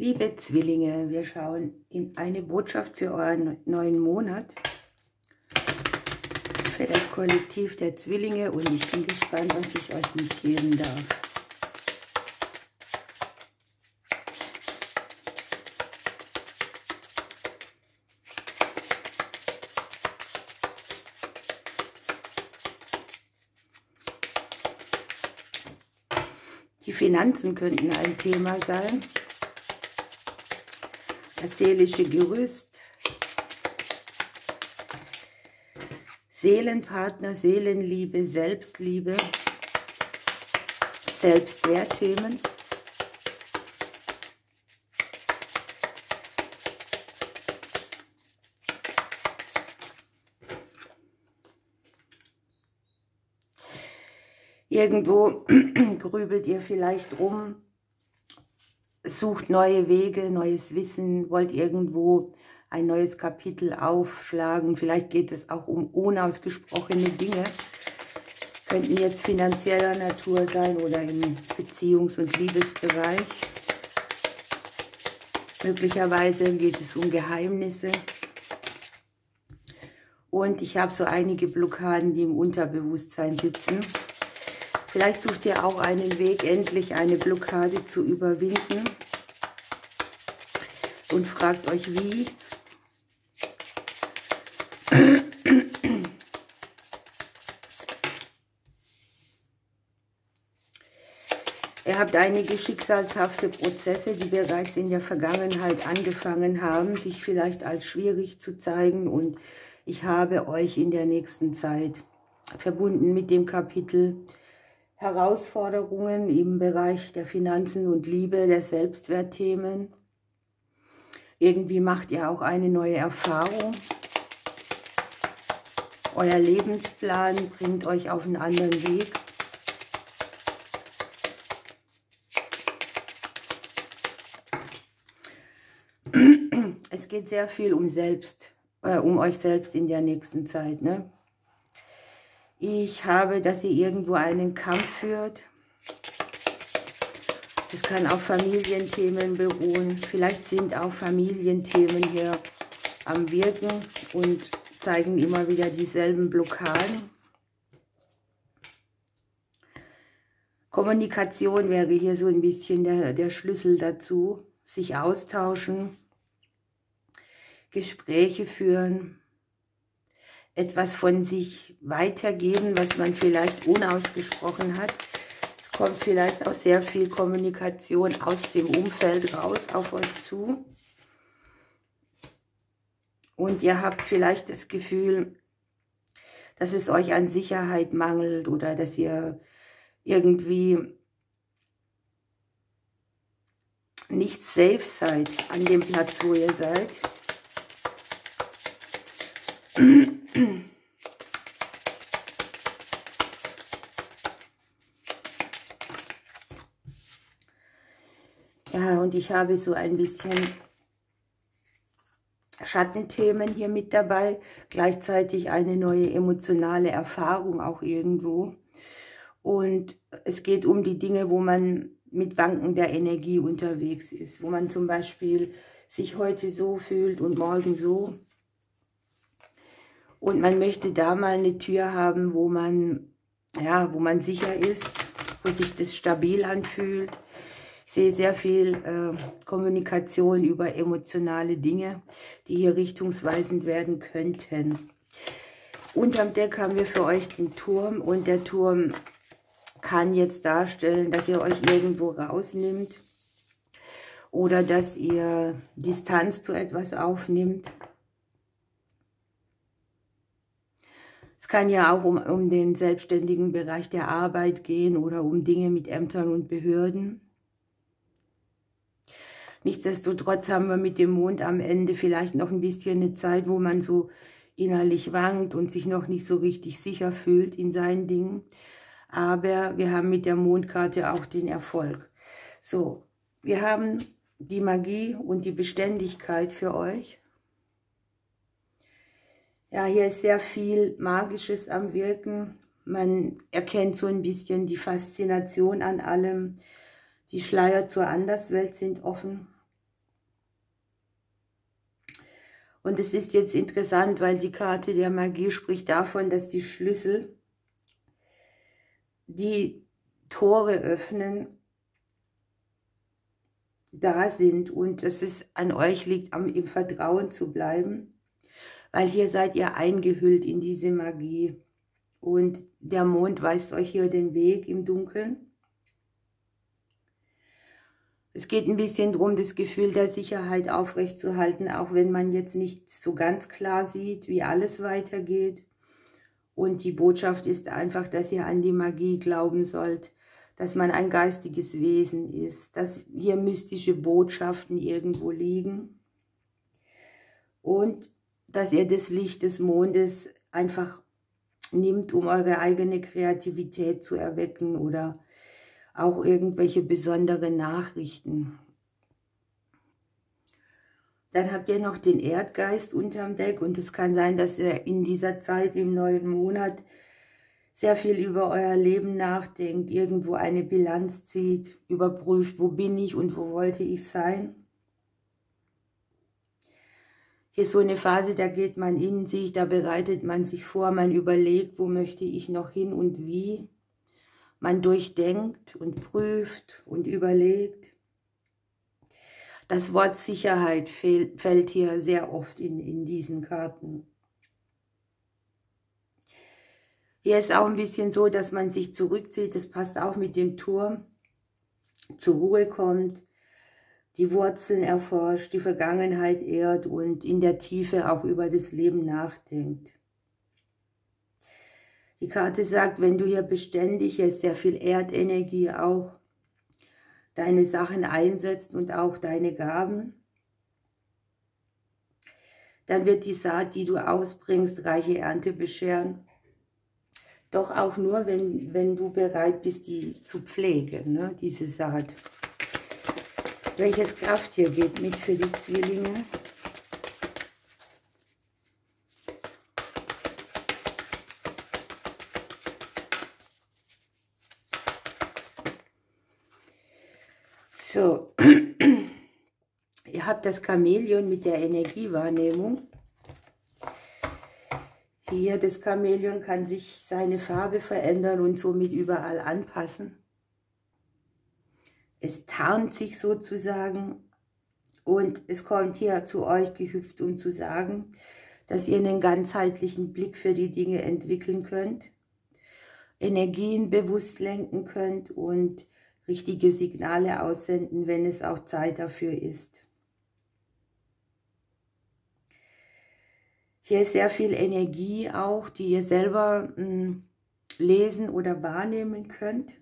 Liebe Zwillinge, wir schauen in eine Botschaft für euren neuen Monat, für das Kollektiv der Zwillinge, und ich bin gespannt, was ich euch mitgeben darf. Die Finanzen könnten ein Thema sein. Das seelische Gerüst, Seelenpartner, Seelenliebe, Selbstliebe, Selbstwertthemen. Irgendwo grübelt ihr vielleicht rum, sucht neue Wege, neues Wissen, wollt irgendwo ein neues Kapitel aufschlagen. Vielleicht geht es auch um unausgesprochene Dinge. Könnten jetzt finanzieller Natur sein oder im Beziehungs- und Liebesbereich. Möglicherweise geht es um Geheimnisse. Und ich habe so einige Blockaden, die im Unterbewusstsein sitzen. Vielleicht sucht ihr auch einen Weg, endlich eine Blockade zu überwinden und fragt euch, wie. Ihr habt einige schicksalshafte Prozesse, die bereits in der Vergangenheit angefangen haben, sich vielleicht als schwierig zu zeigen, und ich habe euch in der nächsten Zeit verbunden mit dem Kapitel Herausforderungen im Bereich der Finanzen und Liebe, der Selbstwertthemen. Irgendwie macht ihr auch eine neue Erfahrung. Euer Lebensplan bringt euch auf einen anderen Weg. Es geht sehr viel um euch selbst in der nächsten Zeit, ne? Ich habe, dass ihr irgendwo einen Kampf führt. Das kann auf Familienthemen beruhen. Vielleicht sind auch Familienthemen hier am Wirken und zeigen immer wieder dieselben Blockaden. Kommunikation wäre hier so ein bisschen der Schlüssel dazu. Sich austauschen, Gespräche führen, etwas von sich weitergeben, was man vielleicht unausgesprochen hat. Es kommt vielleicht auch sehr viel Kommunikation aus dem Umfeld raus auf euch zu. Und ihr habt vielleicht das Gefühl, dass es euch an Sicherheit mangelt oder dass ihr irgendwie nicht safe seid an dem Platz, wo ihr seid. Ja, und ich habe so ein bisschen Schattenthemen hier mit dabei, gleichzeitig eine neue emotionale Erfahrung auch irgendwo. Und es geht um die Dinge, wo man mit Wanken der Energie unterwegs ist, wo man zum Beispiel sich heute so fühlt und morgen so. Und man möchte da mal eine Tür haben, wo man sicher ist, wo sich das stabil anfühlt. Ich sehe sehr viel Kommunikation über emotionale Dinge, die hier richtungsweisend werden könnten. Unterm Deck haben wir für euch den Turm, und der Turm kann jetzt darstellen, dass ihr euch irgendwo rausnimmt oder dass ihr Distanz zu etwas aufnimmt. Es kann ja auch um den selbstständigen Bereich der Arbeit gehen oder um Dinge mit Ämtern und Behörden. Nichtsdestotrotz haben wir mit dem Mond am Ende vielleicht noch ein bisschen eine Zeit, wo man so innerlich wankt und sich noch nicht so richtig sicher fühlt in seinen Dingen. Aber wir haben mit der Mondkarte auch den Erfolg. So, wir haben die Magie und die Beständigkeit für euch. Ja, hier ist sehr viel Magisches am Wirken. Man erkennt so ein bisschen die Faszination an allem. Die Schleier zur Anderswelt sind offen. Und es ist jetzt interessant, weil die Karte der Magie spricht davon, dass die Schlüssel die Tore öffnen, da sind und dass es an euch liegt, im Vertrauen zu bleiben, weil hier seid ihr eingehüllt in diese Magie und der Mond weist euch hier den Weg im Dunkeln. Es geht ein bisschen darum, das Gefühl der Sicherheit aufrechtzuerhalten, auch wenn man jetzt nicht so ganz klar sieht, wie alles weitergeht. Und die Botschaft ist einfach, dass ihr an die Magie glauben sollt, dass man ein geistiges Wesen ist, dass hier mystische Botschaften irgendwo liegen und dass ihr das Licht des Mondes einfach nimmt, um eure eigene Kreativität zu erwecken oder auch irgendwelche besondere Nachrichten. Dann habt ihr noch den Erdgeist unterm Deck und es kann sein, dass ihr in dieser Zeit, im neuen Monat, sehr viel über euer Leben nachdenkt, irgendwo eine Bilanz zieht, überprüft, wo bin ich und wo wollte ich sein. Hier ist so eine Phase, da geht man in sich, da bereitet man sich vor, man überlegt, wo möchte ich noch hin und wie. Man durchdenkt und prüft und überlegt. Das Wort Sicherheit fällt hier sehr oft in diesen Karten. Hier ist auch ein bisschen so, dass man sich zurückzieht, das passt auch mit dem Turm, zur Ruhe kommt, die Wurzeln erforscht, die Vergangenheit ehrt und in der Tiefe auch über das Leben nachdenkt. Die Karte sagt, wenn du hier beständig, hier ist sehr viel Erdenergie auch, deine Sachen einsetzt und auch deine Gaben, dann wird die Saat, die du ausbringst, reiche Ernte bescheren. Doch auch nur, wenn du bereit bist, die zu pflegen, ne, diese Saat. Welches Kraft hier geht mit für die Zwillinge? So, ihr habt das Chamäleon mit der Energiewahrnehmung. Hier, das Chamäleon kann sich seine Farbe verändern und somit überall anpassen. Es tarnt sich sozusagen und es kommt hier zu euch gehüpft, um zu sagen, dass ihr einen ganzheitlichen Blick für die Dinge entwickeln könnt, Energien bewusst lenken könnt und richtige Signale aussenden, wenn es auch Zeit dafür ist. Hier ist sehr viel Energie auch, die ihr selber lesen oder wahrnehmen könnt.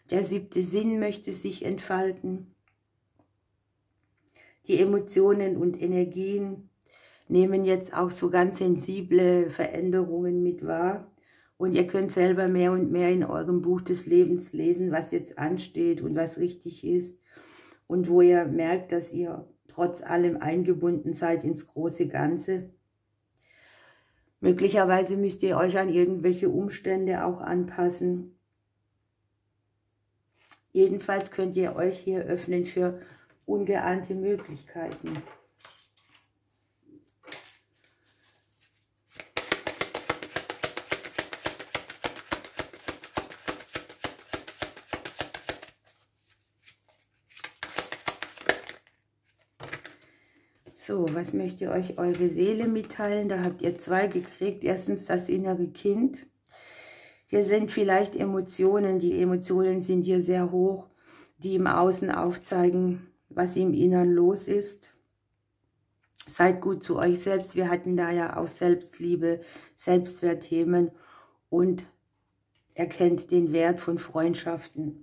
Der 7. Sinn möchte sich entfalten. Die Emotionen und Energien nehmen jetzt auch so ganz sensible Veränderungen mit wahr. Und ihr könnt selber mehr und mehr in eurem Buch des Lebens lesen, was jetzt ansteht und was richtig ist. Und wo ihr merkt, dass ihr trotz allem eingebunden seid ins große Ganze. Möglicherweise müsst ihr euch an irgendwelche Umstände auch anpassen. Jedenfalls könnt ihr euch hier öffnen für ungeahnte Möglichkeiten. So, was möchte euch eure Seele mitteilen? Da habt ihr 2 gekriegt. Erstens das innere Kind. Hier sind vielleicht Emotionen. Die Emotionen sind hier sehr hoch, die im Außen aufzeigen, was im Innern los ist. Seid gut zu euch selbst. Wir hatten da ja auch Selbstliebe, Selbstwertthemen und erkennt den Wert von Freundschaften.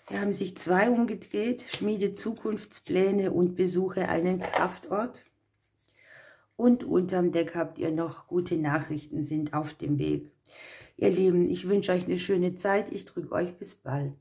Hier haben sich 2 umgedreht, schmiede Zukunftspläne und besuche einen Kraftort. Und unterm Deck habt ihr noch gute Nachrichten sind auf dem Weg. Ihr Lieben, ich wünsche euch eine schöne Zeit. Ich drücke euch bis bald.